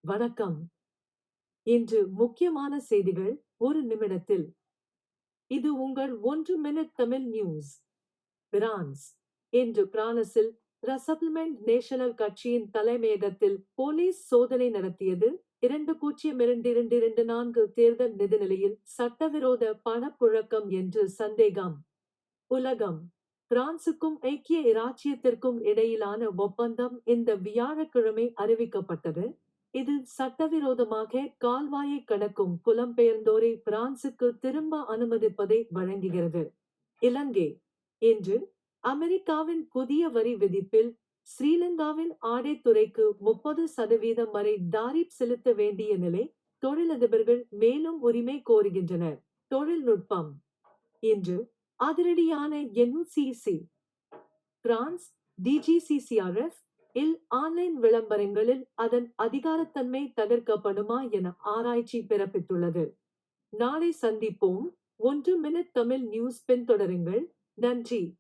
வணக்கம். இன்று முக்கியமான செய்திகள் ஒரு நிமிடத்தில். இது உங்கள் 1 மினிட் தமிழ் நியூஸ். பிரான்ஸ். இன்று பிரான்சில் ரசப்ளிமெண்ட் நேஷனல் கட்சியின் தலைமையகத்தில் போலீஸ் சோதனை நடத்தியது. 2022-2024 தேர்தல் நிதிநிலையில் சட்டவிரோத பணப்புழக்கம் என்று சந்தேகம். உலகம். பிரான்சுக்கும் ஐக்கிய இராச்சியத்திற்கும் இடையிலான ஒப்பந்தம் இந்த வியாழக்கிழமை அறிவிக்கப்பட்டது. இது சட்டவிரோதமாக கால்வாயை கடக்கும் புலம்பெயர்ந்தோரை பிரான்சுக்கு திரும்ப அனுமதிப்பதை வழங்குகிறது. இலங்கை. இன்று அமெரிக்காவின் புதிய வரி விதிப்பில் ஸ்ரீலங்காவின் ஆடைத்துறைக்கு 30% வரை தாரிப் செலுத்த வேண்டிய நிலை. தொழிலதிபர்கள் மேலும் உரிமை கோருகின்றனர். தொழில்நுட்பம். இன்று அதிரடியான என்யூசிசி. பிரான்ஸ் டிஜிசிசிஆர்எஃப் இல் ஆன்லைன் விளம்பரங்களில் அதன் அதிகாரத்தன்மை தகர்க்கப்படுமா என ஆராய்ச்சி பிறப்பித்துள்ளது. நாளை சந்திப்போம். 1 மினிட் தமிழ் நியூஸ் பின்தொடருங்கள். நன்றி.